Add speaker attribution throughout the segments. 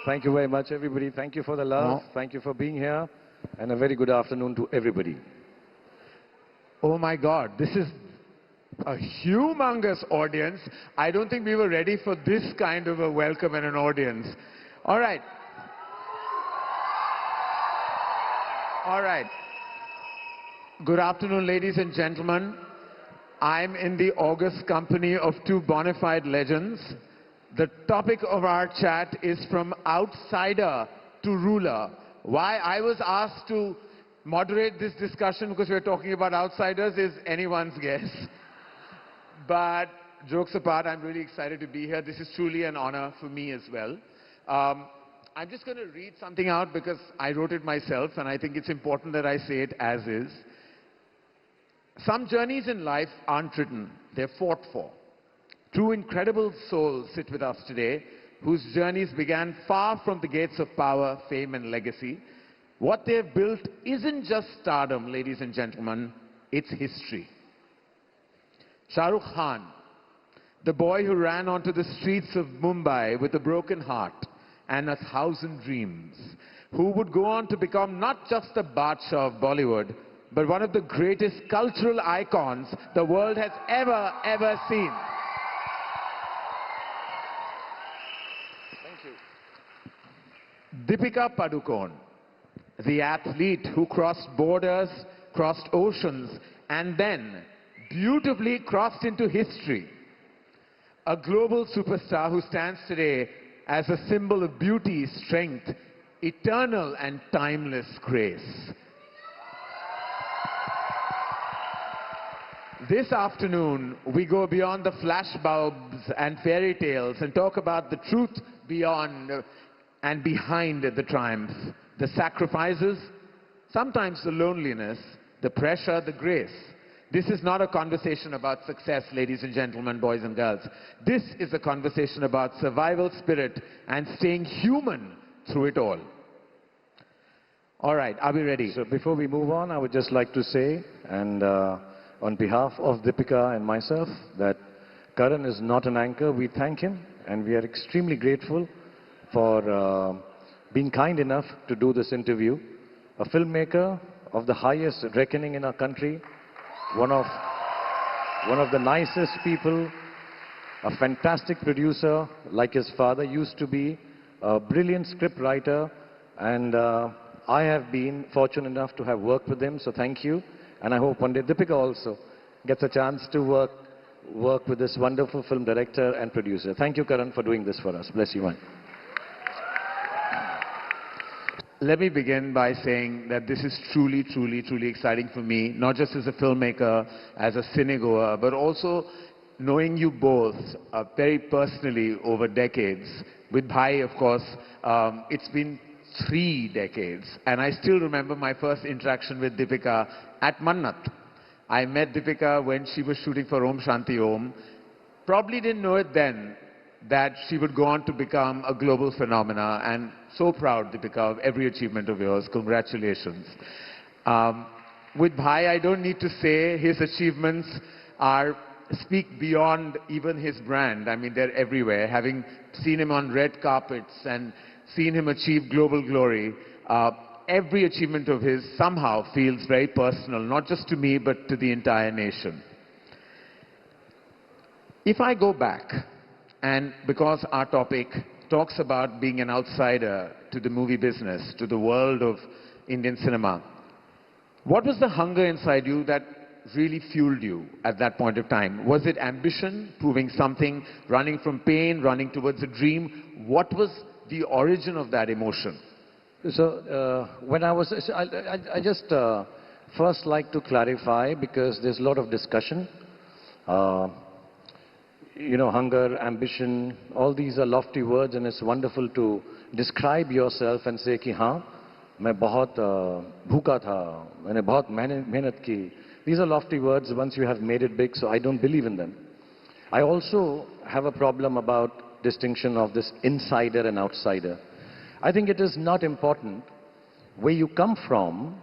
Speaker 1: Thank you very much, everybody. Thank you for the love. Thank you for being here. And a very good afternoon to everybody.
Speaker 2: Oh my God, this is a humongous audience. I don't think we were ready for this kind of a welcome and an audience. All right. All right. Good afternoon, ladies and gentlemen. I'm in the august company of two bona fide legends. The topic of our chat is from outsider to ruler. Why I was asked to moderate this discussion because we're talking about outsiders is anyone's guess. But jokes apart, I'm really excited to be here. This is truly an honor for me as well. I'm just going to read something out because I wrote it myself and I think it's important that I say it as is. Some journeys in life aren't written, they're fought for. Two incredible souls sit with us today whose journeys began far from the gates of power, fame and legacy. What they've built isn't just stardom, ladies and gentlemen, it's history. Shah Rukh Khan, the boy who ran onto the streets of Mumbai with a broken heart and 1,000 dreams, who would go on to become not just a Badshah of Bollywood, but one of the greatest cultural icons the world has ever seen. Thank you. Deepika Padukone, the athlete who crossed borders, crossed oceans, and then beautifully crossed into history. A global superstar who stands today as a symbol of beauty, strength, eternal and timeless grace. This afternoon, we go beyond the flashbulbs and fairy tales and talk about the truth beyond and behind the triumph, the sacrifices, sometimes the loneliness, the pressure, the grace. This is not a conversation about success, ladies and gentlemen, boys and girls. This is a conversation about survival spirit and staying human through it all. All right, are we ready?
Speaker 1: So before we move on, I would just like to say, and on behalf of Deepika and myself, that Karan is not an anchor. We thank him and we are extremely grateful for being kind enough to do this interview. A filmmaker of the highest reckoning in our country, one of the nicest people, a fantastic producer like his father used to be, a brilliant script writer, and I have been fortunate enough to have worked with him, so thank you. And I hope one day Deepika also gets a chance to work with this wonderful film director and producer. Thank you, Karan, for doing this for us. Bless you, man.
Speaker 2: Let me begin by saying that this is truly exciting for me, not just as a filmmaker, as a cinegoer, but also knowing you both very personally over decades. With Bhai, of course, it's been 3 decades, and I still remember my first interaction with Deepika at Mannat. I met Deepika when she was shooting for Om Shanti Om. Probably didn't know it then that she would go on to become a global phenomena, and so proud, Deepika, of every achievement of yours. Congratulations. With Bhai, I don't need to say his achievements speak beyond even his brand. I mean, they're everywhere. Having seen him on red carpets and seen him achieve global glory, every achievement of his somehow feels very personal, not just to me, but to the entire nation. If I go back, and because our topic talks about being an outsider to the movie business, to the world of Indian cinema, what was the hunger inside you that really fueled you at that point of time? Was it ambition, proving something, running from pain, running towards a dream? What was the origin of that emotion?
Speaker 1: So when I just first like to clarify, because there's a lot of discussion. You know, hunger, ambition, all these are lofty words, and it's wonderful to describe yourself and say कि हाँ मैं बहुत भूखा था, मैंने बहुत मेहनत की. These are lofty words once you have made it big, so I don't believe in them. I also have a problem about distinction of this insider and outsider. I think it is not important where you come from.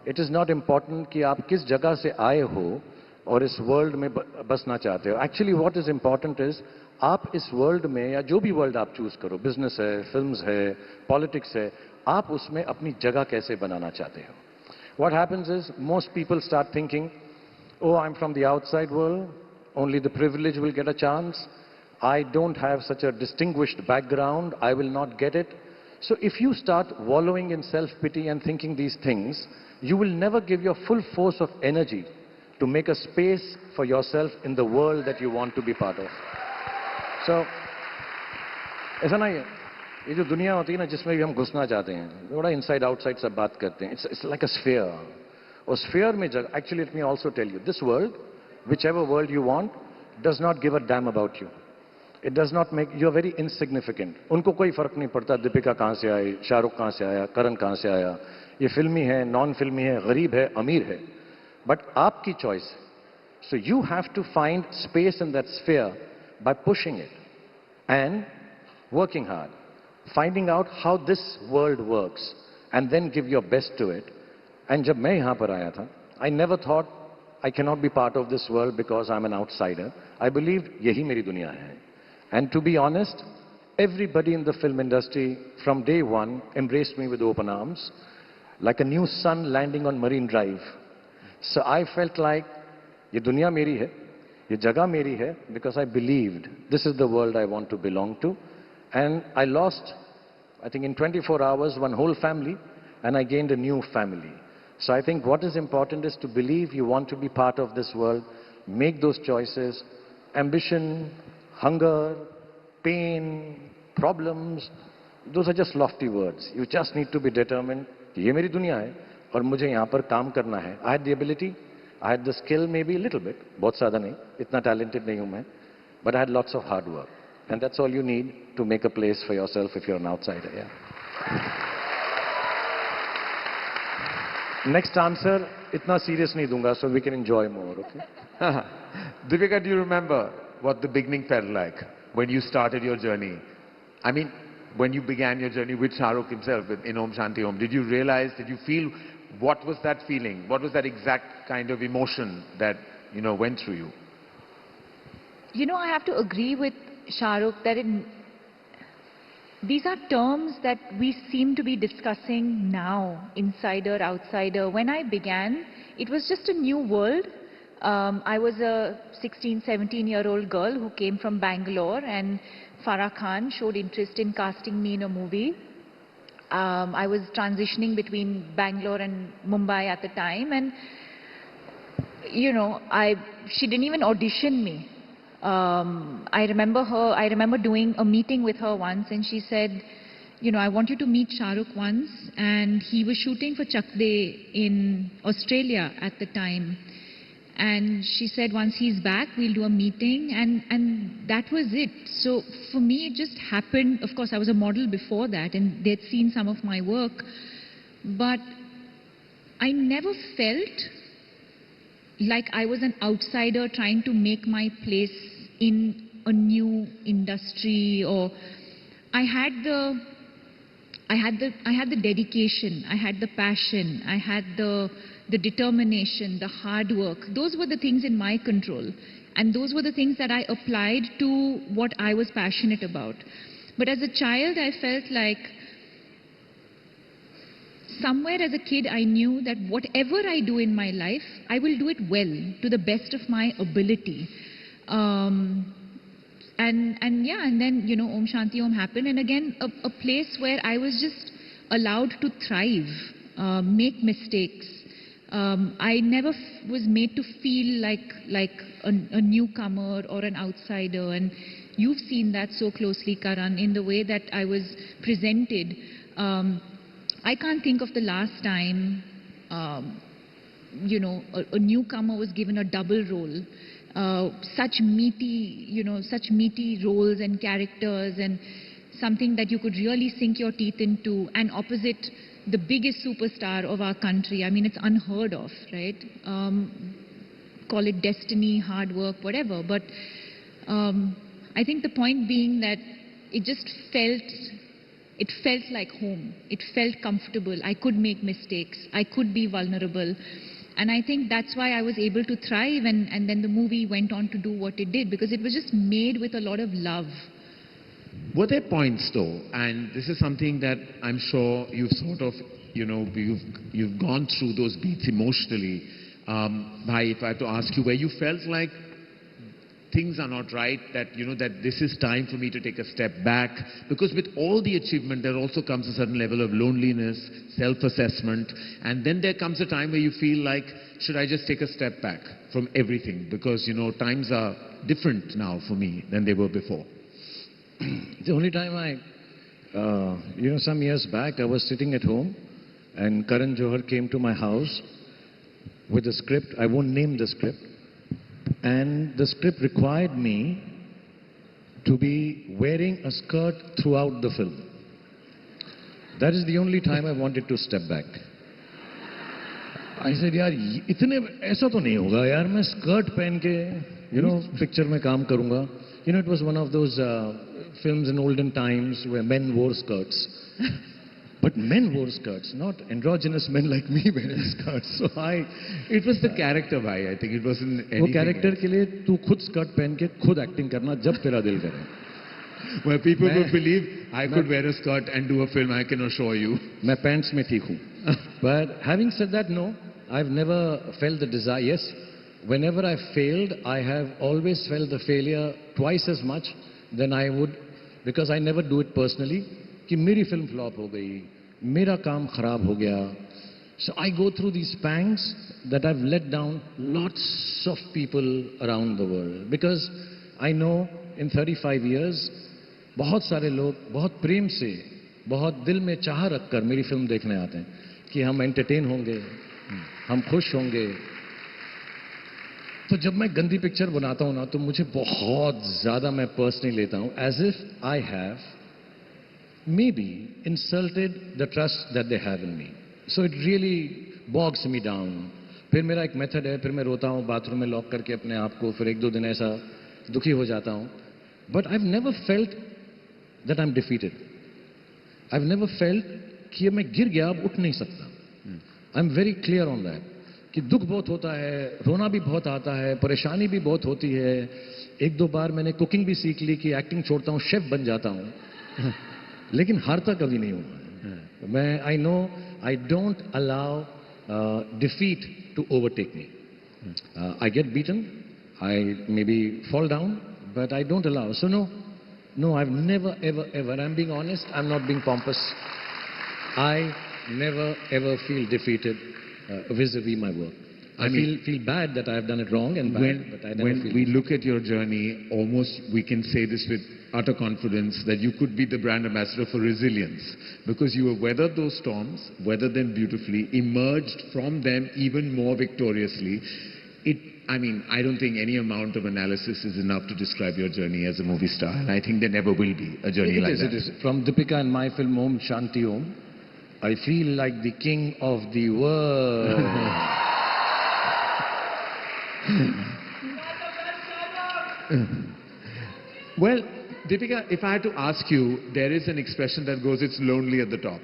Speaker 1: It is not important कि आप किस जगह से आए हो और इस world में बसना चाहते हो. Actually, what is important is आप इस वर्ल्ड में या जो भी वर्ल्ड आप चूज करो, बिजनेस है, फिल्म्स है, पॉलिटिक्स है, आप उसमें अपनी जगह कैसे बनाना चाहते हो. What happens is most people start thinking, oh, I'm from the outside world, only the privileged will get a chance. I don't have such a distinguished background, I will not get it. So if you start wallowing in self-pity and thinking these things, you will never give your full force of energy to make a space for yourself in the world that you want to be part of. So, ऐसा नहीं है. ये जो दुनिया होती है ना जिसमें भी हम घुसना चाहते हैं, थोड़ा इनसाइड आउटसाइड सब बात करते हैं. It's like a sphere. और sphere में जगह, actually let me also tell you, this world, whichever world you want, does not give a damn about you. It does not make you are very insignificant. उनको कोई फर्क नहीं पड़ता दीपिका कहाँ से आई, शाहरुख कहाँ से आया, करण कहाँ से आया, ये फिल्मी है, नॉन फिल्मी है, गरीब है, अमीर है. बट आपकी चॉइस है. So you have to find space in that sphere by pushing it and working hard, finding out how this world works, and then give your best to it. And जब मैं यहाँ पर आया था, I never thought I cannot be part of this world because I'm an outsider. I believed यही मेरी दुनिया है. And to be honest, everybody in the film industry from day one embraced me with open arms, like a new sun landing on Marine Drive. So I felt like ये दुनिया मेरी है, ये जगह मेरी है, because I believed this is the world I want to belong to. And I lost, I think in 24 hours, one whole family, and I gained a new family. So I think what is important is to believe you want to be part of this world, make those choices. Ambition, hunger, pain, problems, those are just lofty words. You just need to be determined. ये मेरी दुनिया है और मुझे यहाँ पर काम करना है. I had the ability, I had the skill maybe a little bit, बहुत ज़्यादा नहीं, इतना talented नहीं हूँ मैं, but I had lots of hard work. And that's all you need to make a place for yourself if you're an outsider. Yeah. Next answer, इतना serious नहीं दूंगा, so we can enjoy more, okay?
Speaker 2: Deepika, do you remember what the beginning felt like when you started your journey? I mean, when you began your journey with Shahrukh himself in Om Shanti Om, did you realize, did you feel, what was that feeling? What was that exact kind of emotion that, you know, went through you?
Speaker 3: You know, I have to agree with Shahrukh that these are terms that we seem to be discussing now, insider, outsider. When I began, it was just a new world. I was a 16, 17-year-old girl who came from Bangalore, and Farah Khan showed interest in casting me in a movie. I was transitioning between Bangalore and Mumbai at the time, and you know, she didn't even audition me. I remember doing a meeting with her once, and she said, you know, I want you to meet Shahrukh once, and he was shooting for Chak De in Australia at the time. And she said, once he's back, we'll do a meeting, and that was it. So for me, it just happened. Of course, I was a model before that, and they'd seen some of my work, but I never felt like I was an outsider trying to make my place in a new industry. Or I had the dedication, I had the passion, I had the determination, the hard work. Those were the things in my control, and those were the things that I applied to what I was passionate about. But as a child, I felt like somewhere as a kid, I knew that whatever I do in my life, I will do it well, to the best of my ability. And then, you know, Om Shanti Om happened, and again, a place where I was just allowed to thrive, make mistakes. I never was made to feel like a newcomer or an outsider, and you've seen that so closely, Karan, in the way that I was presented. I can't think of the last time, you know, a newcomer was given a double role. Such meaty roles and characters, and something that you could really sink your teeth into, and opposite the biggest superstar of our country. I mean, it's unheard of, right? Call it destiny, hard work, whatever. But I think the point being that it felt like home. It felt comfortable. I could make mistakes. I could be vulnerable. And I think that's why I was able to thrive, and then the movie went on to do what it did, because it was just made with a lot of love.
Speaker 2: Were there points though, and this is something that I'm sure you've sort of, you know, you've gone through those beats emotionally. Bhai, if I have to ask you, where you felt like things are not right, that, you know, that this is time for me to take a step back? Because with all the achievement, there also comes a certain level of loneliness, self-assessment, and then there comes a time where you feel like, should I just take a step back from everything? Because, you know, times are different now for me than they were before.
Speaker 1: The only time you know, some years back, I was sitting at home and Karan Johar came to my house with a script. I won't name the script. And the script required me to be wearing a skirt throughout the film. That is the only time I wanted to step back. I said, yaar, itne aisa to nahi hoga yaar, main skirt pehen ke, you know, picture mein kaam karunga. You know, it was one of those films in olden times where men wore skirts. But men wore skirts, not androgynous men like me wearing skirts. So
Speaker 2: it was the character, bhai. I think it wasn't anything.
Speaker 1: वो character के लिए तू खुद skirt पहन के खुद acting करना जब तेरा दिल करे.
Speaker 2: Where people would believe I could wear a skirt and do a film, I can assure you.
Speaker 1: मैं pants में ठीक हूँ. But having said that, no, I've never felt the desire. Yes, whenever I failed, I have always felt the failure twice as much than I would, because I never do it personally. कि मेरी film flop हो गई, मेरा काम खराब हो गया. So I go through these pangs that I've let down lots of people around the world, because I know in 35 years बहुत सारे लोग बहुत प्रेम से, बहुत दिल में चाह रखकर मेरी फिल्म देखने आते हैं कि हम एंटरटेन होंगे, हम खुश होंगे. तो जब मैं गंदी पिक्चर बनाता हूँ ना, तो मुझे बहुत ज़्यादा मैं पर्सनली लेता हूँ, as if I have maybe insulted the trust that they have in me. So it really bogs me down. फिर मेरा एक मेथड है, फिर मैं रोता हूँ बाथरूम में लॉक करके अपने आप को, फिर एक दो दिन ऐसा दुखी हो जाता हूँ. But I've never felt that I'm defeated. I've never felt कि मैं गिर गया, अब उठ नहीं सकता. I'm very clear on that. कि दुख बहुत होता है, रोना भी बहुत आता है, परेशानी भी बहुत होती है. एक दो बार मैंने कुकिंग भी सीख ली कि एक्टिंग छोड़ता हूँ, शेफ बन जाता हूँ. लेकिन हारता कभी नहीं हूँ मैं. I know I don't allow defeat to overtake me. I get beaten, I maybe fall down, but I don't allow. So no, I've never ever, I'm being honest, I'm not being pompous. I never ever feel defeated vis-a-vis my work. I feel bad that I have done it wrong and bad, but I never feel.
Speaker 2: When we look at your journey, almost we can say this with utter confidence that you could be the brand ambassador for resilience, because you have weathered those storms, weathered them beautifully, emerged from them even more victoriously. I don't think any amount of analysis is enough to describe your journey as a movie star, and I think there never will be a journey like that.
Speaker 1: It is. From Deepika and my film Om Shanti Om, I feel like the king of the world.
Speaker 2: Well, Deepika, if I had to ask you, there is an expression that goes, it's lonely at the top.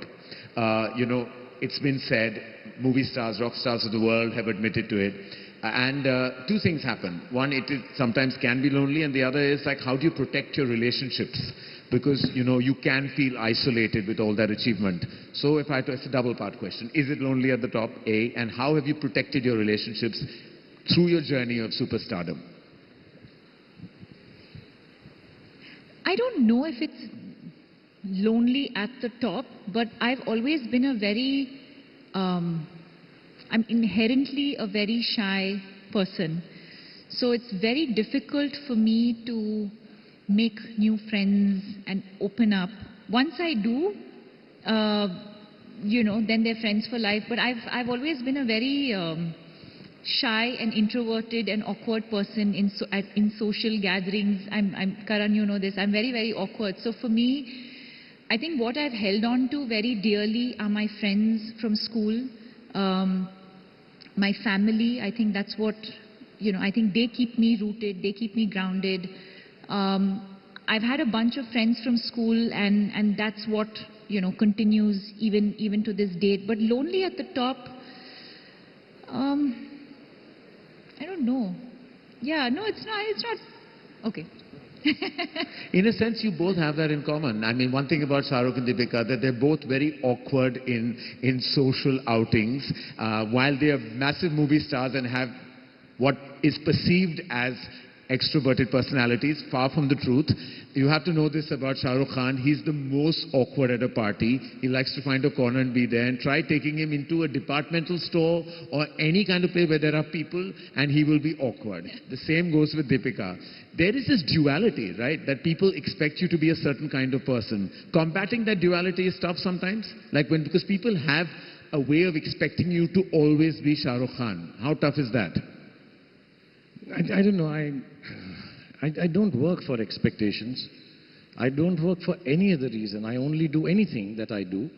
Speaker 2: You know, it's been said, movie stars, rock stars of the world have admitted to it. And two things happen. One, it sometimes can be lonely, and the other is like, how do you protect your relationships? Because, you know, you can feel isolated with all that achievement. So if I had to, it's a double-part question. Is it lonely at the top, A? And how have you protected your relationships through your journey of superstardom?
Speaker 3: I don't know if it's lonely at the top, but I've always been a very, I'm inherently a very shy person. So it's very difficult for me to make new friends and open up. Once I do, you know, then they're friends for life. But I've always been a very shy and introverted and awkward person in social gatherings. Karan, you know this, I'm very, very awkward. So for me, I think what I've held on to very dearly are my friends from school, my family. I think that's what, you know, I think they keep me rooted, they keep me grounded. I've had a bunch of friends from school, and that's what, you know, continues even to this date. But lonely at the top, Um, I don't know. Yeah, no, it's not. It's not. Okay.
Speaker 2: In a sense, you both have that in common. I mean, one thing about Shah Rukh and Deepika, that they're both very awkward in social outings. While they are massive movie stars and have what is perceived as extroverted personalities, far from the truth. You have to know this about Shah Rukh Khan. He's the most awkward at a party. He likes to find a corner and be there. And try taking him into a departmental store or any kind of place where there are people and he will be awkward. The same goes with Deepika. There is this duality, right? That people expect you to be a certain kind of person. Combating that duality is tough sometimes. Because people have a way of expecting you to always be Shah Rukh Khan. How tough is that?
Speaker 1: I don't know. I don't work for expectations. I don't work for any other reason. I only do anything that I do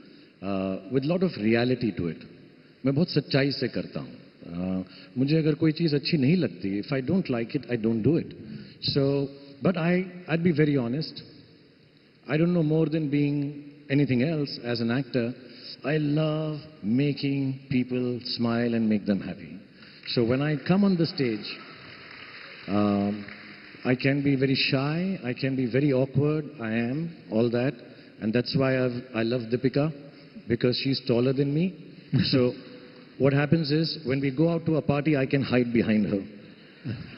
Speaker 1: with a lot of reality to it. मैं बहुत सच्चाई से करता हूँ. मुझे अगर कोई चीज़ अच्छी नहीं लगती, if I don't like it, I don't do it. So, but I'd be very honest. I don't know more than being anything else as an actor. I love making people smile and make them happy. So when I come on the stage, I can be very shy, I can be very awkward, I am, all that. And that's why I love Deepika, because she's taller than me. So what happens is, when we go out to a party, I can hide behind her.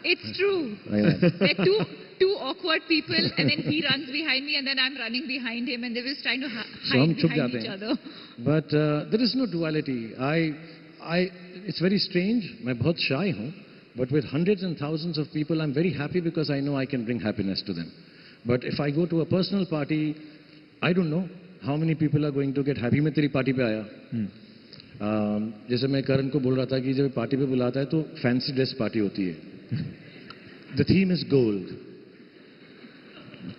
Speaker 3: It's true. We're two awkward people, and then he runs behind me, and then I'm running behind him, and they're just trying to hide behind each other.
Speaker 1: But there is no duality. It's very strange. मैं बहुत shy हूँ. But with hundreds and thousands of people, I'm very happy because I know I can bring happiness to them. But if I go to a personal party, I don't know how many people are going to get happy. मैं तेरी party पे आया. जैसे मैं करण को बोल रहा था कि जब पार्टी पे बुलाता है तो फैंसी ड्रेस पार्टी होती है. The theme is gold.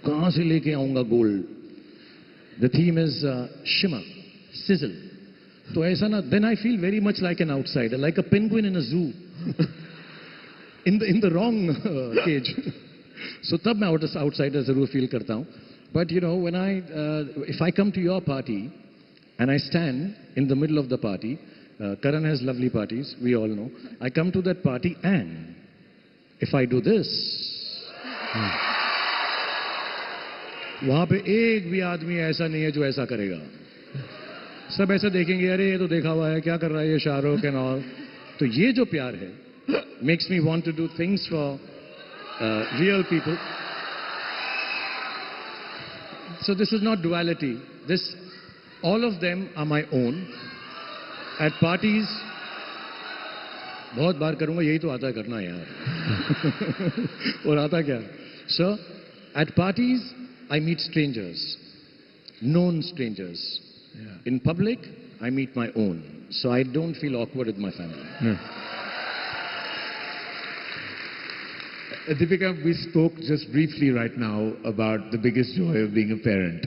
Speaker 1: कहाँ से लेके आऊँगा gold? The theme is shimmer, sizzle. तो ऐसा ना, then I feel very much like an outsider, like a penguin in a zoo. in the wrong cage. So तब मैं outsider जरूर feel करता हूँ. But you know, when if I come to your party and I stand in the middle of the party, Karan has lovely parties, we all know. I come to that party and if I do this, वहाँ पे एक भी आदमी ऐसा नहीं है जो ऐसा करेगा. सब ऐसा देखेंगे, अरे ये तो देखा हुआ है, क्या कर रहा है ये शाहरुख and all. तो ये जो प्यार है, makes me want to do things for real people. So this is not duality. All of them are my own. At parties, बहुत बार करूँगा, यही तो आता है करना यार. और आता क्या? So at parties, I meet strangers, known strangers. Yeah. In public, I meet my own. So I don't feel awkward with my family. Yeah.
Speaker 2: Deepika, we spoke just briefly right now about the biggest joy of being a parent.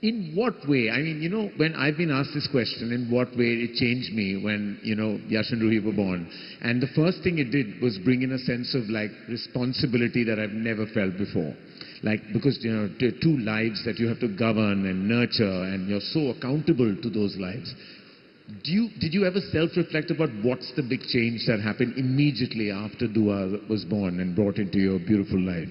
Speaker 2: In what way, I mean, you know, when I've been asked this question, in what way it changed me when, you know, Yash and Ruhi were born. And the first thing it did was bring in a sense of like responsibility that I've never felt before. Like, because, you know, there are two lives that you have to govern and nurture, and you're so accountable to those lives. Did you ever self-reflect about what's the big change that happened immediately after Dua was born and brought into your beautiful life?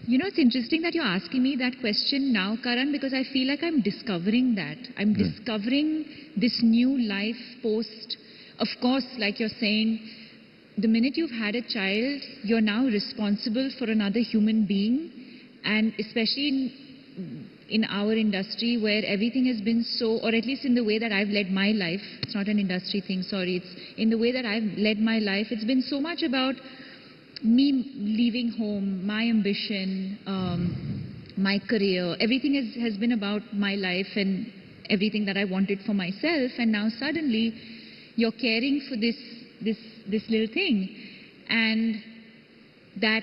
Speaker 3: You know, it's interesting that you're asking me that question now, Karan, because I feel like I'm discovering that. I'm discovering this new life post. Of course, like you're saying, the minute you've had a child, you're now responsible for another human being. And especially in our industry where everything has been so, or at least in the way that I've led my life, it's not an industry thing, sorry, it's in the way that I've led my life, it's been so much about me leaving home, my ambition, my career, everything has been about my life and everything that I wanted for myself, and now suddenly you're caring for this little thing, and that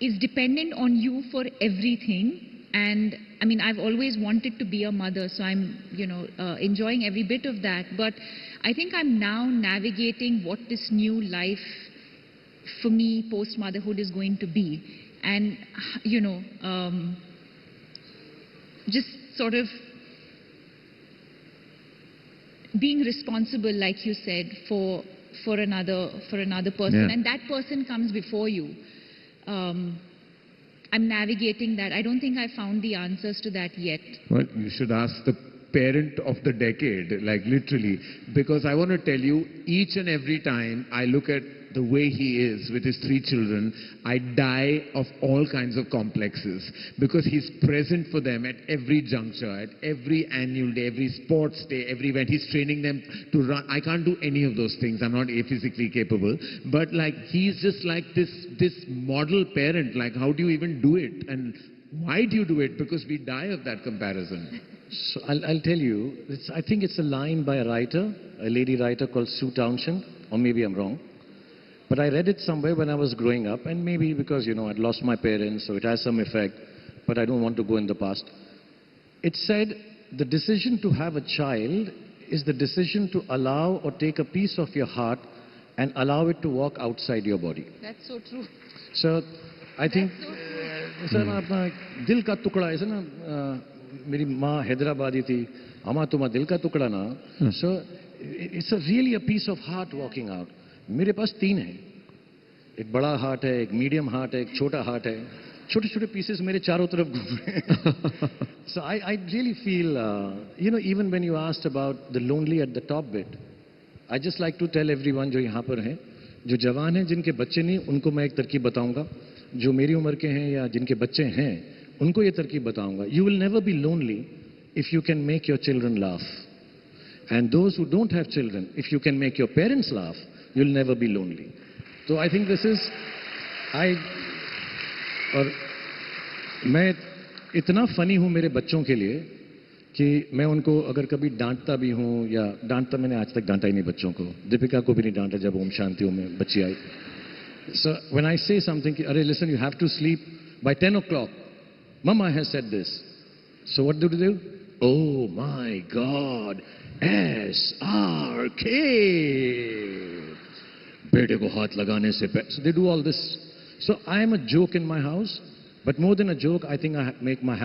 Speaker 3: is dependent on you for everything. And I mean, I've always wanted to be a mother, so I'm, you know, enjoying every bit of that. But I think I'm now navigating what this new life for me post-motherhood is going to be. And, you know, just sort of being responsible, like you said, for another person,
Speaker 2: Yeah.
Speaker 3: and that person comes before you. I'm navigating that. I don't think I found the answers to that yet.
Speaker 2: Well, you should ask the parent of the decade, like literally, because I want to tell you, each and every time I look at the way he is with his 3 children, I die of all kinds of complexes, because he's present for them at every juncture, at every annual day, every sports day, every event. He's training them to run. I can't do any of those things. I'm not physically capable. But like, he's just like this model parent. Like, how do you even do it? And why do you do it? Because we die of that comparison.
Speaker 1: So I'll tell you, I think it's a line by a writer, a lady writer called Sue Townshend, or maybe I'm wrong. But I read it somewhere when I was growing up, and maybe because, I'd lost my parents, so it has some effect, but I don't want to go in the past. It said, the decision to have a child is the decision to allow or take a piece of your heart and allow it to walk outside your body.
Speaker 3: That's so true.
Speaker 1: So I think, sir, दिल का टुकड़ा ऐसा ना, मेरी माँ हैदराबादी थी, अमा तुम्हारा दिल का टुकड़ा ना. So it's a really a piece of heart walking out. मेरे पास 3 हैं. एक बड़ा हार्ट है, एक मीडियम हार्ट है, एक छोटा हार्ट है. छोटे-छोटे pieces मेरे चारों तरफ घूम रहे हैं. So I really feel, even when you asked about the lonely at the top bit, I just like to tell everyone जो यहाँ पर हैं, जो जवान हैं, जिनके बच्चे नहीं, उनको मैं एक तरकीब बताऊंगा. जो मेरी उम्र के हैं या जिनके बच्चे हैं, उनको ये तरकीब बताऊंगा. You will never be lonely if you can make your children laugh. And those who don't have children, if you can make your parents laugh, you'll never be lonely. So I think this is, और मैं इतना funny हूँ मेरे बच्चों के लिए कि मैं उनको अगर कभी डांटता भी हूँ, या डांटता, मैंने आज तक डांटा ही नहीं बच्चों को. दीपिका को भी नहीं डांटा जब ओम शांतियों में बच्ची आई. So when I say something, अरे listen, you have to sleep by 10 o'clock. Mama has said this. So what do they do? Oh my God, SRK. बेटे को हाथ लगाने से पहले. So they do all this. So I am a joke in my house, but more than a joke, I think I make my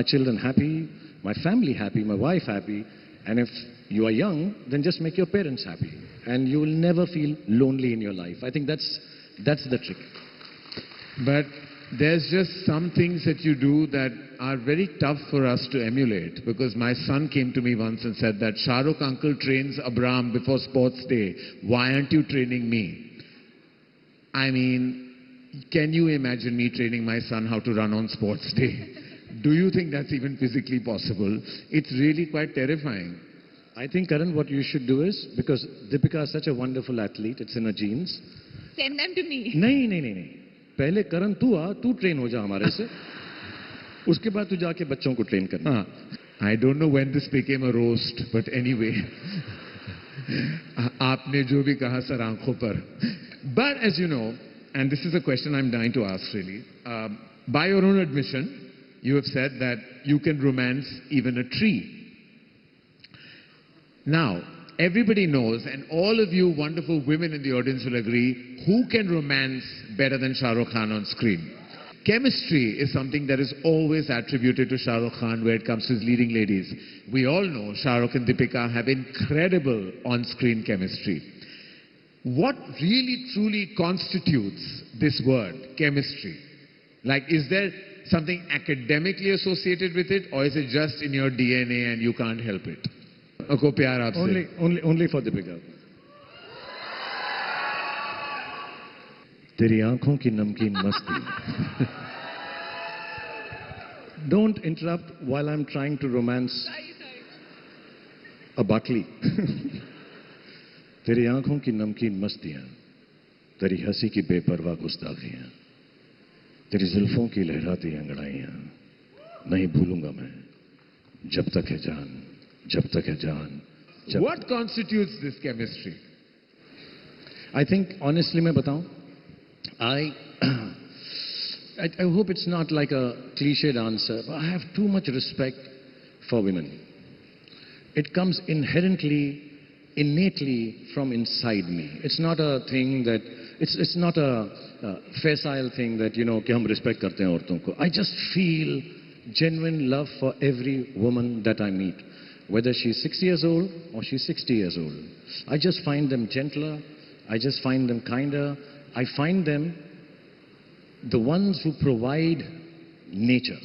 Speaker 1: children happy, my family happy, my wife happy. And if you are young, then just make your parents happy, and you will never feel lonely in your life. I think that's the trick.
Speaker 2: But there's just some things that you do that are very tough for us to emulate, because my son came to me once and said that Shah Rukh uncle trains Abram before sports day. Why aren't you training me? I mean, can you imagine me training my son how to run on sports day? Do you think that's even physically possible? It's really quite terrifying.
Speaker 1: I think, Karan, what you should do is, because Deepika is such a wonderful athlete, it's in her genes.
Speaker 3: Send them to me.
Speaker 1: नहीं. पहले करण तू train हो जा हमारे से, उसके बाद तू जाके बच्चों को ट्रेन करना.
Speaker 2: I don't know when this became a roast, but anyway. आपने जो भी कहा सर आंखों पर. But as you know, and this is a question I'm dying to ask really, by your own admission, you have said that you can romance even a tree. Now, everybody knows, and all of you wonderful women in the audience will agree, who can romance better than Shah Rukh Khan on screen? Chemistry is something that is always attributed to Shah Rukh Khan where it comes to his leading ladies. We all know Shah Rukh and Deepika have incredible on-screen chemistry. What really truly constitutes this word, chemistry? Like, is there something academically associated with it, or is it just in your DNA and you can't help it?
Speaker 1: Only for Deepika. तेरी आंखों की नमकीन मस्ती. Don't interrupt while I'm trying to romance a Buckley. तेरी आंखों की नमकीन मस्तियां, तेरी हंसी की बेपरवाह गुस्ताखियां, तेरी जुल्फों की लहराती अंगड़ाइयां, नहीं भूलूंगा मैं जब तक है जान, जब तक है जान.
Speaker 2: What constitutes this chemistry?
Speaker 1: I think, honestly, मैं बताऊं, I hope it's not like a cliched answer, but I have too much respect for women. It comes inherently, innately from inside me. It's not a thing that, it's not a facile thing that, कि हम respect करते हैं औरतों को. I just feel genuine love for every woman that I meet. whether she's 6 years old or she's 60 years old. I just find them gentler, I just find them kinder, I find them the ones who provide nature.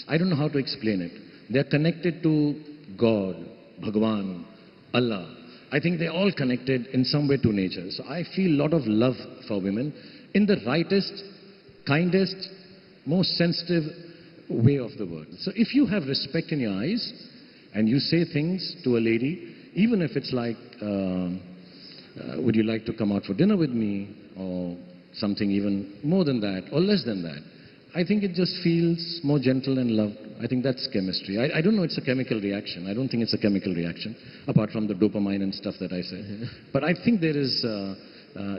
Speaker 1: I don't know how to explain it. They're connected to God, Bhagwan, Allah. I think they're all connected in some way to nature. So I feel a lot of love for women in the rightest, kindest, most sensitive way of the word. So if you have respect in your eyes and you say things to a lady, even if it's like, would you like to come out for dinner with me, or something even more than that or less than that, I think it just feels more gentle and loved. I think that's chemistry. I don't know, it's a chemical reaction. I don't think it's a chemical reaction, apart from the dopamine and stuff that I said. But I think there is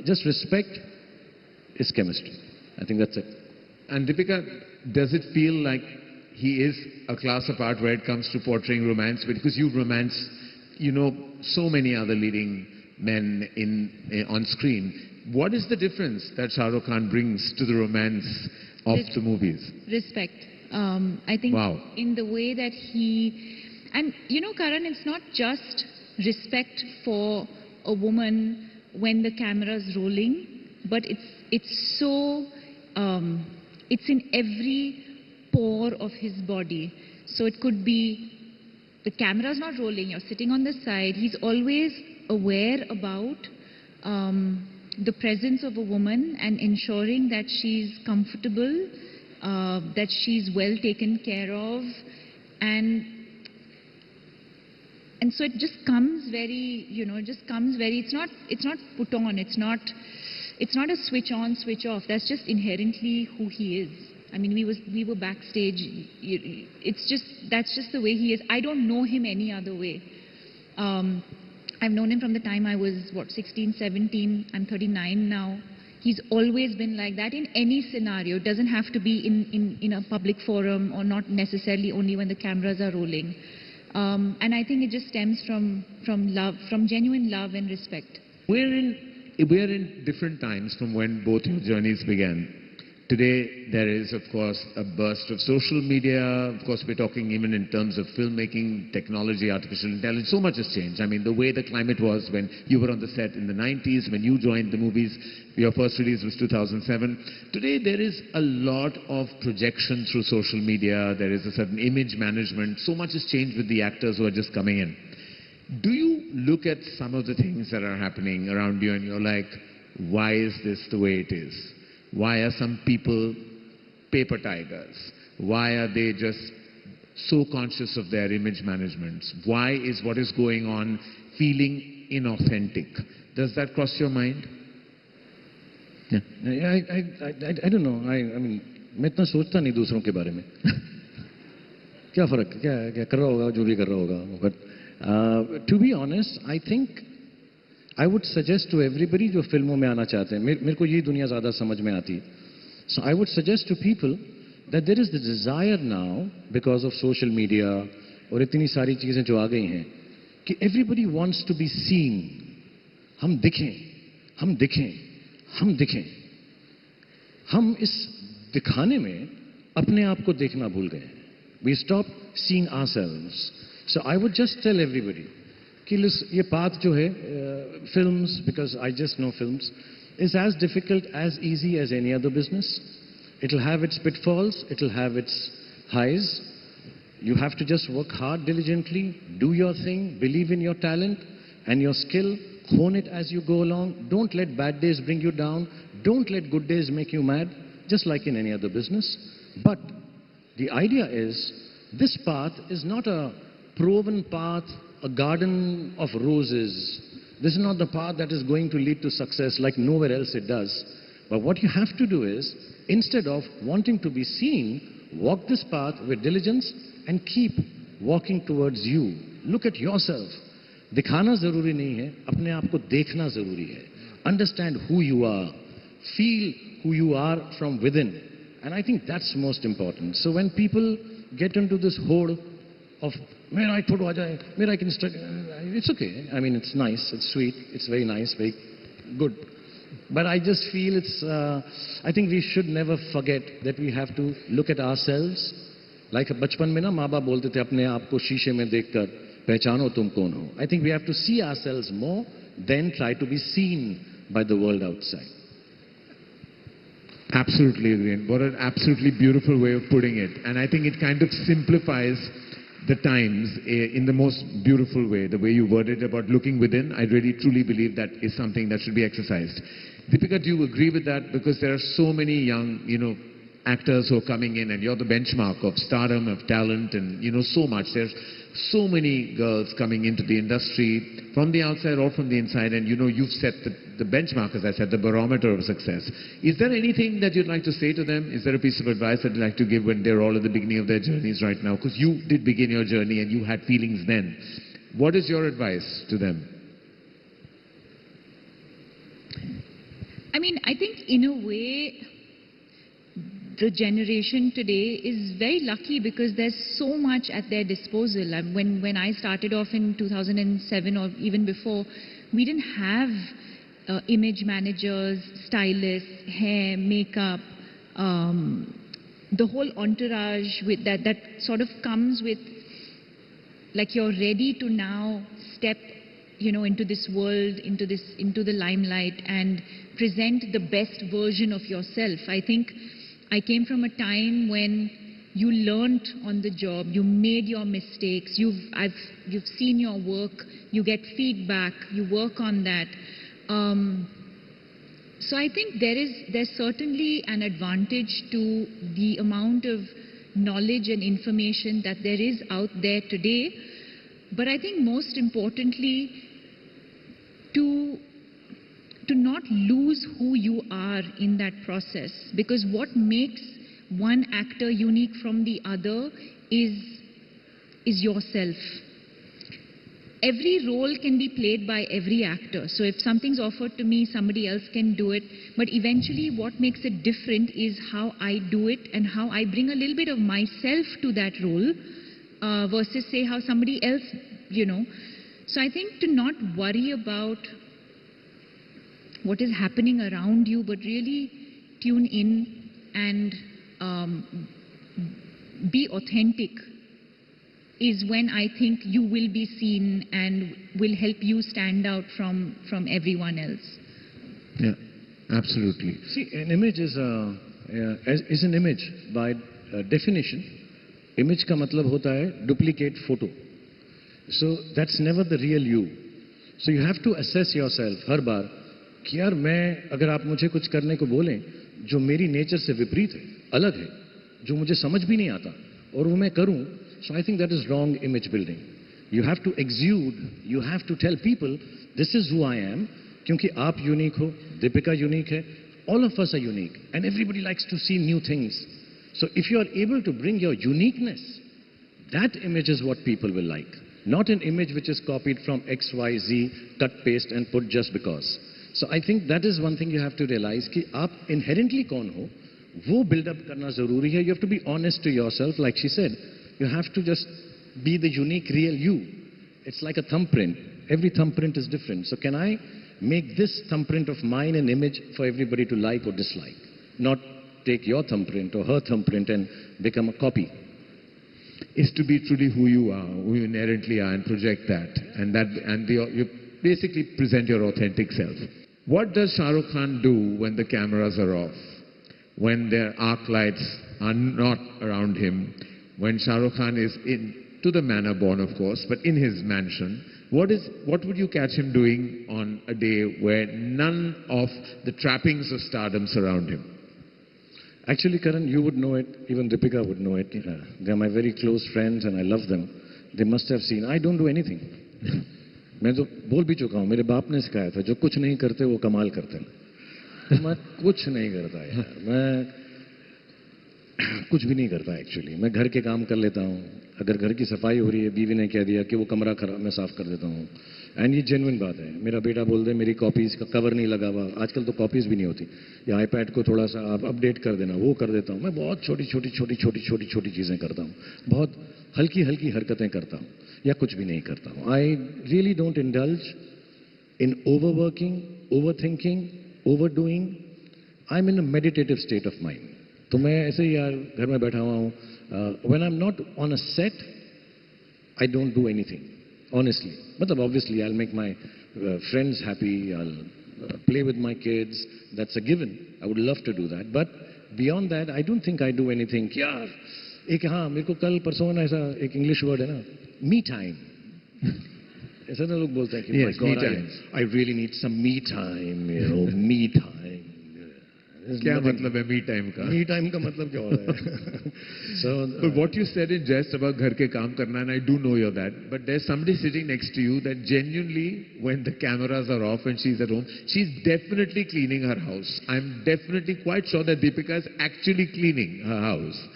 Speaker 1: just respect is chemistry. I think that's it.
Speaker 2: And Deepika, does it feel like he is a class apart where it comes to portraying romance? Because you've romanced, you know, so many other leading men on screen. What is the difference that Shah Rukh Khan brings to the romance of the movies?
Speaker 3: Respect. I think in the way that and you know, Karan, it's not just respect for a woman when the camera's rolling, but it's so, it's in every pore of his body. So it could be the camera's not rolling, you're sitting on the side. He's always aware about the presence of a woman and ensuring that she's comfortable, that she's well taken care of, and so it just comes very, you know, it's not put on, it's not a switch on, switch off. That's just inherently who he is. I mean, we were backstage. That's just the way he is. I don't know him any other way. I've known him from the time I was, 16, 17. I'm 39 now. He's always been like that in any scenario. It doesn't have to be in a public forum, or not necessarily only when the cameras are rolling. And I think it just stems from love, from genuine love and respect.
Speaker 2: We're in different times from when both your journeys began. Today, there is, of course, a burst of social media. Of course, we're talking even in terms of filmmaking, technology, artificial intelligence. So much has changed. I mean, the way the climate was when you were on the set in the 90s, when you joined the movies, your first release was 2007. Today, there is a lot of projection through social media. There is a certain image management. So much has changed with the actors who are just coming in. Do you look at some of the things that are happening around you and you're like, why is this the way it is? Why are some people paper tigers? Why are they just so conscious of their image management? Why is what is going on feeling inauthentic? Does that cross your mind?
Speaker 1: Yeah. I don't know. I mean, मैं इतना सोचता नहीं दूसरों के बारे में. क्या फर्क? क्या कर रहा होगा जो भी कर रहा होगा. But to be honest, I think I would suggest to everybody जो फिल्मों में आना चाहते हैं, मेरे को ये दुनिया ज़्यादा समझ में आती है. So I would suggest to people that there is the desire now, because of social media और इतनी सारी चीज़ें जो आ गई हैं, कि everybody wants to be seen. हम दिखें, हम दिखें, हम दिखें. हम इस दिखाने में अपने आप को देखना भूल गए. We stop seeing ourselves. So I would just tell everybody कि ये path जो है, films, because I just know films, is as difficult, as easy as any other business. It'll have its pitfalls, it'll have its highs. You have to just work hard diligently, do your thing, believe in your talent and your skill, hone it as you go along. Don't let bad days bring you down. Don't let good days make you mad, just like in any other business. But the idea is, this path is not a proven path, a garden of roses. This is not the path that is going to lead to success like nowhere else it does. But what you have to do is, instead of wanting to be seen, walk this path with diligence and keep walking towards you. Look at yourself. दिखाना ज़रूरी नहीं है, अपने आप को देखना ज़रूरी है. Understand who you are. Feel who you are from within. And I think that's most important. So when people get into this hole of मेरा एक फोटो आ जाए, मेरा एक Instagram, it's okay. I mean, it's nice, it's sweet, it's very nice, very good. But I just feel it's, I think we should never forget that we have to look at ourselves. Like बचपन में ना माँ बाप बोलते थे अपने आप को शीशे में देखकर पहचानो तुम कौन हो. I think we have to see ourselves more than try to be seen by the world outside.
Speaker 2: Absolutely agree. And what an absolutely beautiful way of putting it. And I think it kind of simplifies the times in the most beautiful way. The way you worded about looking within, I really truly believe that is something that should be exercised. Deepika, do you agree with that? Because there are so many young, actors who are coming in, and you're the benchmark of stardom, of talent, and so much. There's so many girls coming into the industry from the outside or from the inside, and you've set the benchmark, as I said, the barometer of success. Is there anything that you'd like to say to them? Is there a piece of advice that you'd like to give when they're all at the beginning of their journeys right now? Because you did begin your journey and you had feelings then. What is your advice to them?
Speaker 3: I mean, I think in a way, the generation today is very lucky because there's so much at their disposal. When I started off in 2007 or even before, we didn't have image managers, stylists, hair, makeup, the whole entourage with that sort of comes with, like, you're ready to now step into this world, into the limelight and present the best version of yourself. I think I came from a time when you learnt on the job, you made your mistakes, you've seen your work, you get feedback, you work on that. So I think there's certainly an advantage to the amount of knowledge and information that there is out there today. But I think most importantly, to not lose who you are in that process, because what makes one actor unique from the other is yourself. Every role can be played by every actor. So if something's offered to me, somebody else can do it. But eventually what makes it different is how I do it and how I bring a little bit of myself to that role versus say how somebody else, So I think to not worry about what is happening around you, but really tune in and be authentic is when I think you will be seen and will help you stand out from everyone else.
Speaker 2: Yeah, absolutely.
Speaker 1: See, an image is an image by definition. Image ka matlab hota hai duplicate photo. So that's never the real you. So you have to assess yourself हर बार कि यार मैं अगर आप मुझे कुछ करने को बोलें जो मेरी नेचर से विपरीत है, अलग है, जो मुझे समझ भी नहीं आता और वो मैं करूं, so I think that is wrong image building. You have to exude, you have to tell people this is who I am, क्योंकि आप unique हो, Deepika unique है, all of us are unique and everybody likes to see new things. So if you are able to bring your uniqueness, that image is what people will like. Not an image which is copied from X, Y, Z, cut, paste and put just because. So I think that is one thing you have to realize कि आप inherently कौन हो, वो build up करना ज़रूरी है. You have to be honest to yourself, like she said. You have to just be the unique real you. It's like a thumbprint. Every thumbprint is different. So can I make this thumbprint of mine an image for everybody to like or dislike? Not take your thumbprint or her thumbprint and become a copy.
Speaker 2: Is to be truly who you are, who you inherently are, and project that, you basically present your authentic self. What does Shah Rukh Khan do when the cameras are off, when their arc lights are not around him, when Shah Rukh Khan is to the manner born, of course, but in his mansion? What would you catch him doing on a day where none of the trappings of stardom surround him?
Speaker 1: Actually, Karan, you would know it, even Deepika would know it. They are my very close friends and I love them. They must have seen. I don't do anything. मैं तो बोल भी चुका हूँ, मेरे बाप ने सिखाया था, जो कुछ नहीं करते वो कमाल करते हैं. मैं कुछ नहीं करता यार, मैं कुछ भी नहीं करता एक्चुअली. मैं घर के काम कर लेता हूँ. अगर घर की सफाई हो रही है, बीवी ने कह दिया कि वो कमरा खराब, मैं साफ कर देता हूँ. एंड ये जेन्युइन बात है. मेरा बेटा बोल दे मेरी कॉपीज का कवर नहीं लगा हुआ, आजकल तो कॉपीज भी नहीं होती, या आईपैड को थोड़ा सा आप अपडेट कर देना, वो कर देता हूँ. मैं बहुत छोटी चीज़ें करता हूँ, बहुत हल्की हरकतें करता हूँ, या कुछ भी नहीं करता हूँ. I really don't indulge in overworking, overthinking, overdoing. I am in a meditative state of mind. तो मैं ऐसे ही यार घर में बैठा हुआ हूँ. When I am not on a set, I don't do anything. honestly. Matlab, obviously, I'll make my friends happy, I'll play with my kids. That's a given. I would love to do that. But beyond that, I don't think I do anything. यार, एक हाँ, मेरे को कल परसों ना ऐसा एक English word है ना, me time. ऐसा ना लोग बोलते हैं कि
Speaker 2: Yes,
Speaker 1: my God,
Speaker 2: me time.
Speaker 1: I really need some me time, you know, me time.
Speaker 2: क्या मतलब है me time का?
Speaker 1: Me time का मतलब क्या हो रहा है? So,
Speaker 2: But what you said in jest about घर के काम करना, and I do know you're that, but there's somebody sitting next to you that genuinely, when the cameras are off and she's at home, she's definitely cleaning her house. I'm definitely quite sure that Deepika is actually cleaning her house.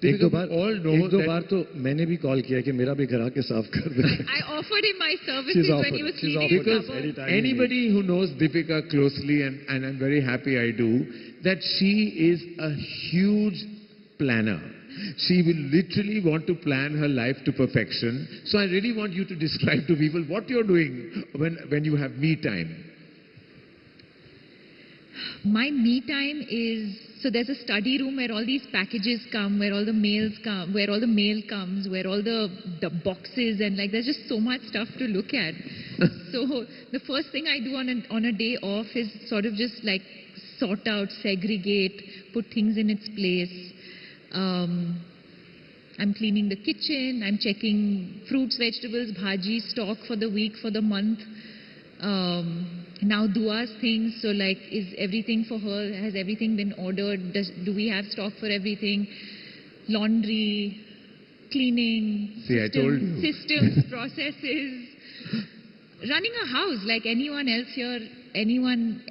Speaker 1: एक दो
Speaker 2: Deepika, we all know
Speaker 1: एक दो
Speaker 2: that
Speaker 1: बार तो मैंने भी call किया कि मेरा भी घर आके साफ कर दे.
Speaker 3: I offered him my
Speaker 1: She's
Speaker 3: services when
Speaker 1: offered.
Speaker 3: he was
Speaker 1: She's
Speaker 3: cleaning
Speaker 1: offered.
Speaker 3: the
Speaker 2: because
Speaker 3: cupboard.
Speaker 1: Anytime you
Speaker 2: anybody who knows Deepika closely, and I'm very happy I do, that she is a huge planner. She will literally want to plan her life to perfection. So I really want you to describe to people what you're doing when you have me time.
Speaker 3: My me time is, so there's a study room where all these packages come, where all the mails come, where all the mail comes, where all the boxes, and like there's just so much stuff to look at. So the first thing I do on a day off is sort of just like sort out, segregate, put things in its place. I'm cleaning the kitchen, I'm checking fruits, vegetables, bhaji, stock for the week, for the month. Now Dua's things, so like is everything for her, has everything been ordered, do we have stock for everything, laundry, cleaning,
Speaker 2: See, I told you.
Speaker 3: systems, processes, running a house like anyone else here, anyone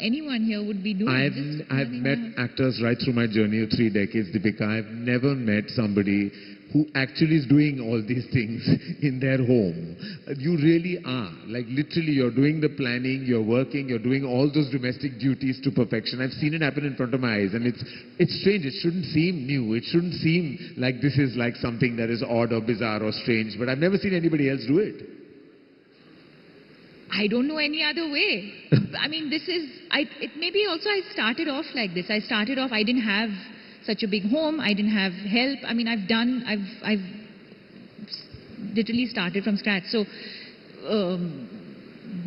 Speaker 3: here would be doing. Just
Speaker 2: I've
Speaker 3: running
Speaker 2: met
Speaker 3: a house.
Speaker 2: actors right through my journey of 3 decades, Deepika. I've never met somebody who actually is doing all these things in their home. You really are. Like literally you're doing the planning, you're working, you're doing all those domestic duties to perfection. I've seen it happen in front of my eyes, and it's strange. It shouldn't seem new. It shouldn't seem like this is like something that is odd or bizarre or strange, but I've never seen anybody else do it.
Speaker 3: I don't know any other way. I mean, maybe also I started off like this. I started off, I didn't have such a big home. I didn't have help. I mean, I've literally started from scratch. So,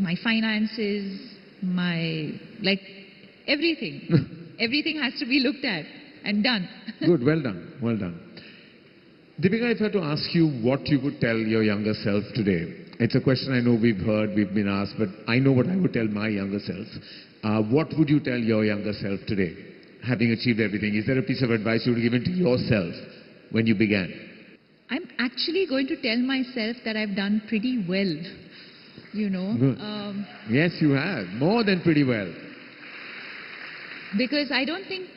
Speaker 3: my finances, like, everything. Everything has to be looked at and done.
Speaker 2: Good, well done, well done. Deepika, if I had to ask you what you would tell your younger self today, it's a question I know we've heard, we've been asked, but I know what I would tell my younger self. What would you tell your younger self today, having achieved everything? Is there a piece of advice you would have given to yourself when you began?
Speaker 3: I'm actually going to tell myself that I've done pretty well, you know.
Speaker 2: Good. Yes, you have. More than pretty well.
Speaker 3: Because I don't think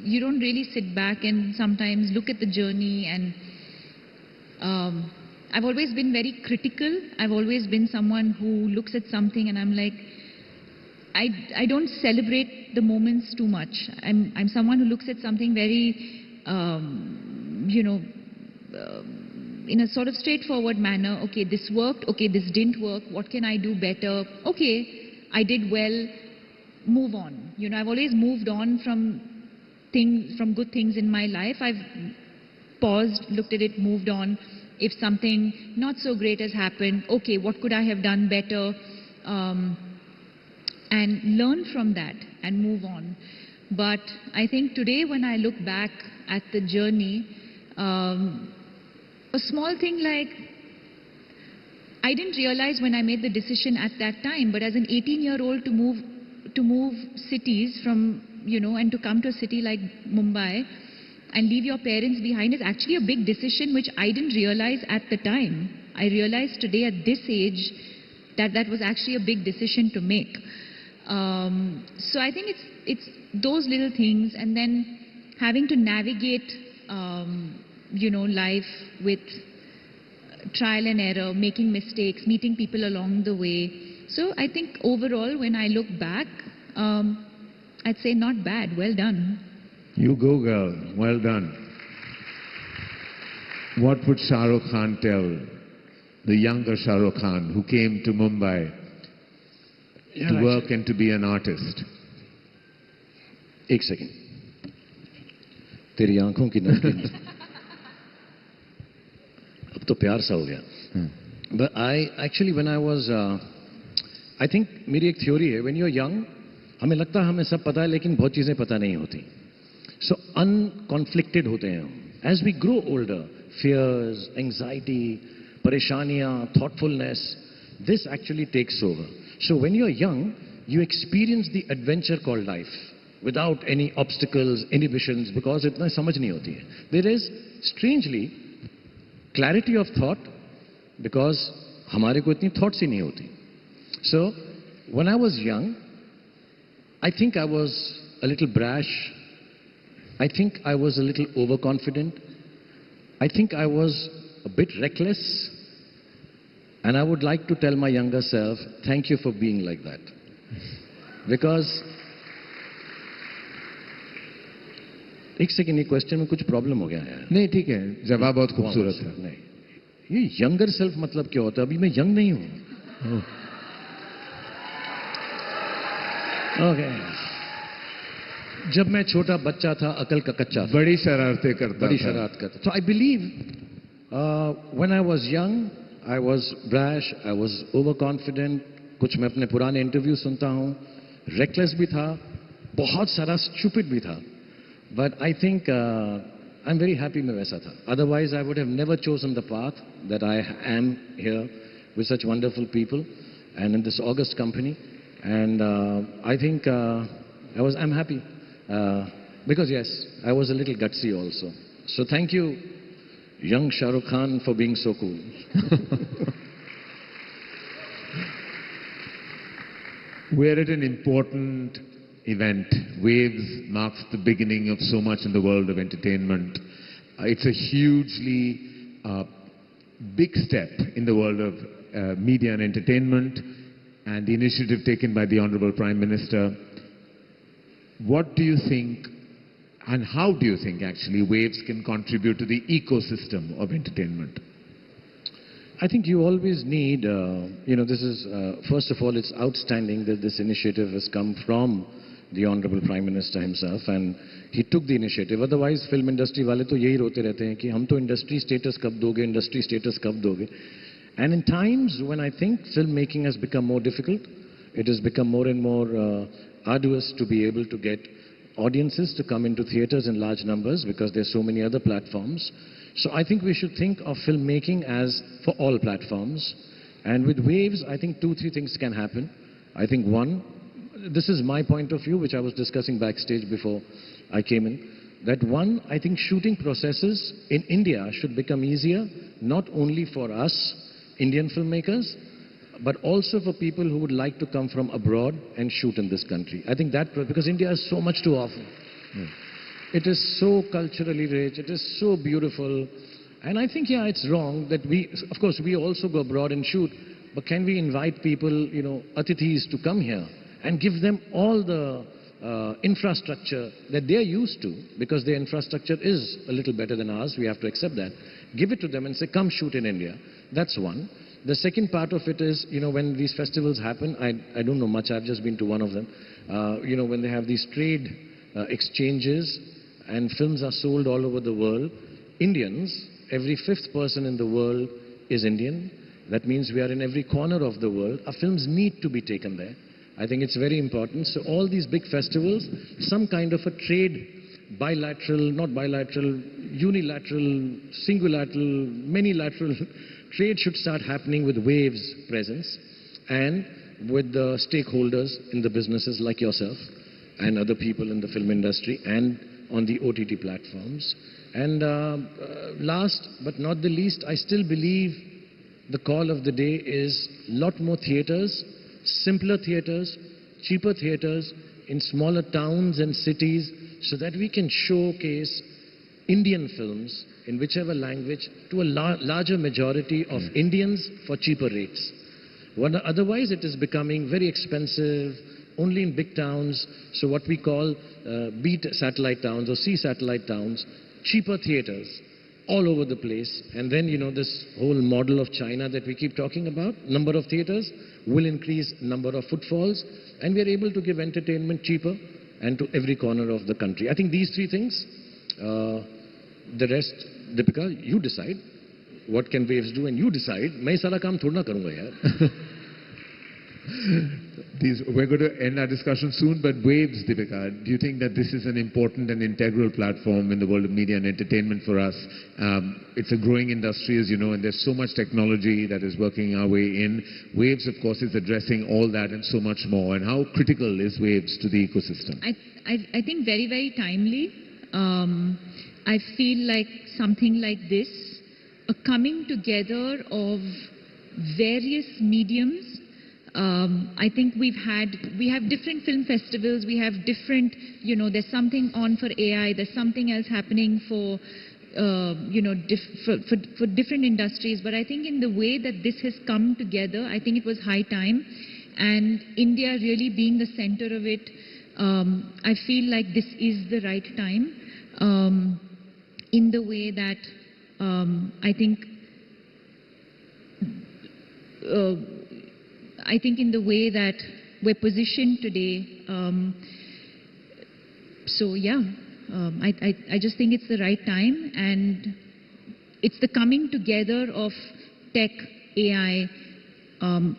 Speaker 3: you don't really sit back and sometimes look at the journey, and I've always been very critical. I've always been someone who looks at something and I'm like, I don't celebrate the moments too much. I'm someone who looks at something very, in a sort of straightforward manner. Okay, this worked. Okay, this didn't work. What can I do better? Okay, I did well. Move on. You know, I've always moved on from good things in my life. I've paused, looked at it, moved on. If something not so great has happened, okay, what could I have done better? And learn from that and move on. But I think today when I look back at the journey, a small thing like, I didn't realize when I made the decision at that time, but as an 18-year-old to move cities from, and to come to a city like Mumbai and leave your parents behind is actually a big decision, which I didn't realize at the time. I realized today at this age that that was actually a big decision to make. So I think it's those little things, and then having to navigate, life with trial and error, making mistakes, meeting people along the way. So I think overall, when I look back, I'd say not bad, well done.
Speaker 2: You go, girl. Well done. What would Shah Rukh Khan tell the younger Shah Rukh Khan who came to Mumbai to work and to be an artist?
Speaker 1: एक second, तेरी आंखों की नमकीन अब तो प्यार सा हो गया. But I actually, when I was, I think मेरी एक theory है, when you're young, हमें लगता है हमें सब पता है, लेकिन बहुत चीजें पता नहीं होती. So unconflicted होते हैं हम. As we grow older, fears, anxiety, परेशानियां, thoughtfulness, this actually takes over. So when you're young, you experience the adventure called life without any obstacles, inhibitions, because इतना समझ नहीं होती है. There is, strangely, clarity of thought, because हमारे को इतनी thoughts ही नहीं होती. So when I was young, I think I was a little brash. I think I was a little overconfident. I think I was a bit reckless. And I would like to tell my younger self, thank you for being like that. Because एक second, ये question में कुछ problem हो गया है.
Speaker 2: नहीं, ठीक है, जवाब बहुत खूबसूरत है.
Speaker 1: नहीं, ये यंगर सेल्फ मतलब क्या होता है? अभी मैं यंग नहीं हूं. ओके. जब मैं छोटा बच्चा था, अकल का कच्चा था,
Speaker 2: बड़ी शरारतें करता
Speaker 1: बड़ी
Speaker 2: था.
Speaker 1: शरारत करता. So I believe when I was young, I was brash, I was overconfident. कुछ मैं अपने पुराने इंटरव्यू सुनता हूं, reckless भी था, बहुत सारा stupid भी था. But I think I'm very happy मैं वैसा था. Otherwise I would have never chosen the path that I am here with such wonderful people and in this august company. And I think I'm happy because yes, I was a little gutsy also. So thank you, young Shah Rukh Khan, for being so cool.
Speaker 2: We're at an important event. Waves marks the beginning of so much in the world of entertainment. It's a hugely big step in the world of media and entertainment, and the initiative taken by the Honorable Prime Minister. What do you think, and how do you think actually Waves can contribute to the ecosystem of entertainment?
Speaker 1: I think you always need, this is, first of all, it's outstanding that this initiative has come from the Honorable Prime Minister himself, and he took the initiative. Otherwise, film industry वाले तो यही रोते रहते हैं कि हम तो industry status कब दोगे, industry status कब दोगे. And in times when I think filmmaking has become more difficult, it has become more and more arduous to be able to get audiences to come into theaters in large numbers because there's so many other platforms. So I think we should think of filmmaking as for all platforms. And with Waves, I think 2-3 things can happen. I think one, this is my point of view, which I was discussing backstage before I came in, that one, I think shooting processes in India should become easier, not only for us, Indian filmmakers, but also for people who would like to come from abroad and shoot in this country. I think that, because India has so much to offer. It is so culturally rich, it is so beautiful. And I think, yeah, it's wrong that of course, we also go abroad and shoot, but can we invite people, atithis to come here and give them all the infrastructure that they're used to, because their infrastructure is a little better than ours, we have to accept that. Give it to them and say, come shoot in India. That's one. The second part of it is, when these festivals happen, I don't know much, I've just been to one of them, when they have these trade exchanges and films are sold all over the world, Indians, every 5th person in the world is Indian. That means we are in every corner of the world. Our films need to be taken there. I think it's very important. So all these big festivals, some kind of a trade, bilateral, not bilateral, unilateral, singulateral, many-lateral trade should start happening with Waves presence and with the stakeholders in the businesses like yourself and other people in the film industry and on the OTT platforms. And last but not the least, I still believe the call of the day is a lot more theaters, simpler theaters, cheaper theaters in smaller towns and cities, so that we can showcase Indian films in whichever language to a larger majority of Indians for cheaper rates. Otherwise, it is becoming very expensive, only in big towns, so what we call B satellite towns or C satellite towns, cheaper theaters all over the place. And then, this whole model of China that we keep talking about, number of theaters will increase number of footfalls, and we are able to give entertainment cheaper and to every corner of the country. I think these 3 things, the rest, Deepika, you decide. what can Waves do, and you decide. मैं सारा काम थोड़ा ना करूँगा यार.
Speaker 2: We're going to end our discussion soon, but Waves, Deepika, do you think that this is an important and integral platform in the world of media and entertainment for us? It's a growing industry, as you know, and there's so much technology that is working our way in. Waves, of course, is addressing all that and so much more. And how critical is Waves to the ecosystem?
Speaker 3: I think very, very timely. I feel like something like this, a coming together of various mediums. I think we have different film festivals, we have different, there's something on for AI, there's something else happening for, for different industries. But I think in the way that this has come together, I think it was high time. And India really being the center of it, I feel like this is the right time. In the way that I think in the way that we're positioned today, so yeah, I just think it's the right time, and it's the coming together of tech, AI,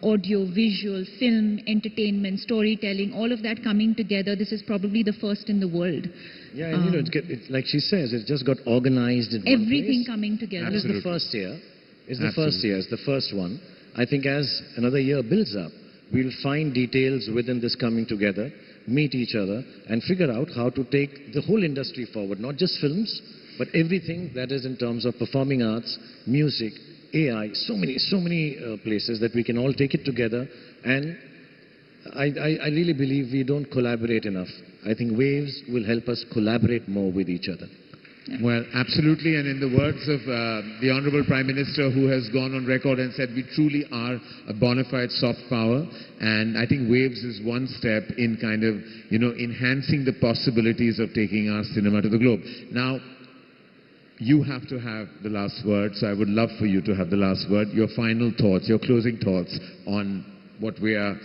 Speaker 3: audio, visual, film, entertainment, storytelling, all of that coming together. This is probably the first in the world.
Speaker 1: Yeah, and it's like she says, it just got organized in one
Speaker 3: everything
Speaker 1: place.
Speaker 3: Coming together.
Speaker 1: And it's the first year. It's the first year. It's the first one. I think as another year builds up, we'll find details within this coming together, meet each other, and figure out how to take the whole industry forward, not just films, but everything that is in terms of performing arts, music, AI, so many places that we can all take it together. And I really believe we don't collaborate enough. I think Waves will help us collaborate more with each other.
Speaker 2: Well, absolutely, and in the words of the Honorable Prime Minister, who has gone on record and said we truly are a bona fide soft power, and I think Waves is one step in kind of, enhancing the possibilities of taking our cinema to the globe. Now, you have to have the last word, so I would love for you to have the last word, your final thoughts, your closing thoughts on what we are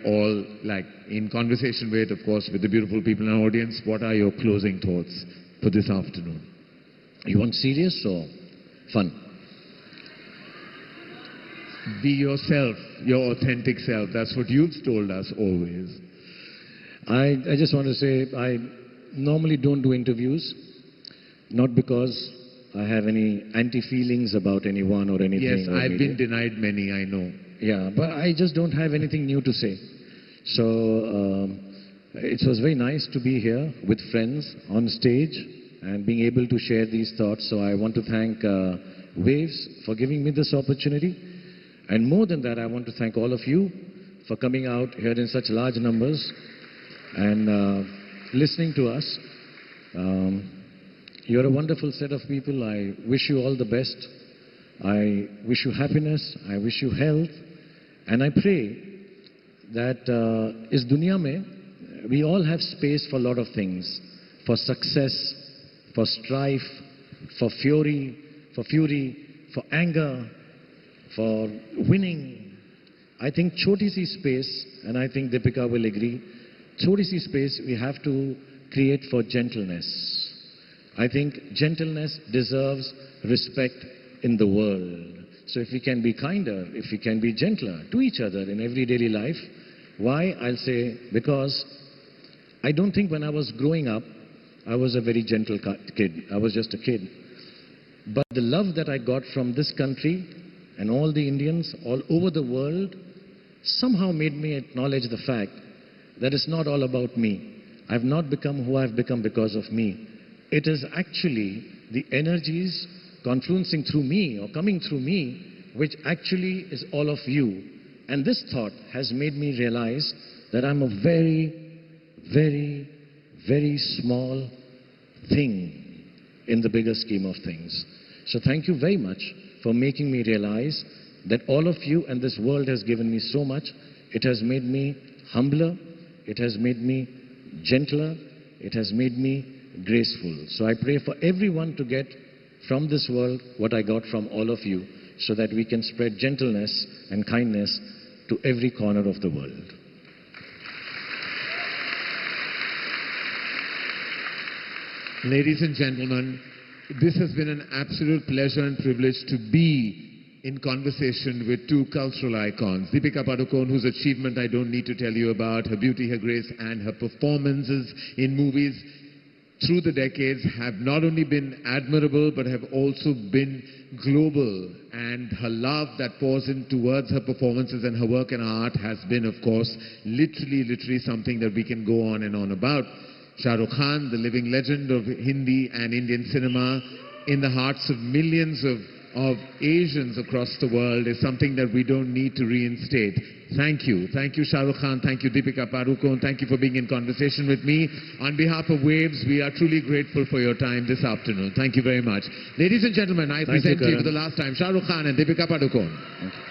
Speaker 2: all like in conversation with, of course, with the beautiful people in our audience. What are your closing thoughts for this afternoon?
Speaker 1: You want serious or fun?
Speaker 2: Be yourself, your authentic self. That's what you've told us always.
Speaker 1: I just want to say, I normally don't do interviews, not because I have any anti-feelings about anyone or anything.
Speaker 2: Yes, I've been denied many, I know.
Speaker 1: Yeah, but I just don't have anything new to say. So it was very nice to be here with friends on stage and being able to share these thoughts. So I want to thank Waves for giving me this opportunity. And more than that, I want to thank all of you for coming out here in such large numbers and listening to us. You're a wonderful set of people. I wish you all the best. I wish you happiness. I wish you health. And I pray that is dunya mein, we all have space for a lot of things, for success, for strife, for fury, for anger, for winning. I think choti si space, and I think Deepika will agree, choti si space we have to create for gentleness. I think gentleness deserves respect in the world. So if we can be kinder, if we can be gentler to each other in every daily life, why? I'll say because I don't think when I was growing up, I was a very gentle kid. I was just a kid. But the love that I got from this country and all the Indians all over the world somehow made me acknowledge the fact that it's not all about me. I've not become who I've become because of me. It is actually the energies confluencing through me or coming through me, which actually is all of you. And this thought has made me realize that I'm a very, very, very small thing in the bigger scheme of things. So thank you very much for making me realize that all of you and this world has given me so much. It has made me humbler. It has made me gentler. It has made me graceful. So I pray for everyone to get from this world what I got from all of you, so that we can spread gentleness and kindness to every corner of the world.
Speaker 2: Ladies and gentlemen, This has been an absolute pleasure and privilege to be in conversation with two cultural icons. Deepika Padukone, whose achievement I don't need to tell you about, her beauty, her grace, and her performances in movies through the decades have not only been admirable, but have also been global. And her love that pours in towards her performances and her work and art has been, of course, literally something that we can go on and on about. Shah Rukh Khan, the living legend of Hindi and Indian cinema, in the hearts of millions of Asians across the world, is something that we don't need to reinstate. Thank you. Thank you, Shah Rukh Khan. Thank you, Deepika Padukone. Thank you for being in conversation with me. On behalf of Waves, we are truly grateful for your time this afternoon. Thank you very much. Ladies and gentlemen, I present to you for the last time Shah Rukh Khan and Deepika Padukone.
Speaker 1: Thank you.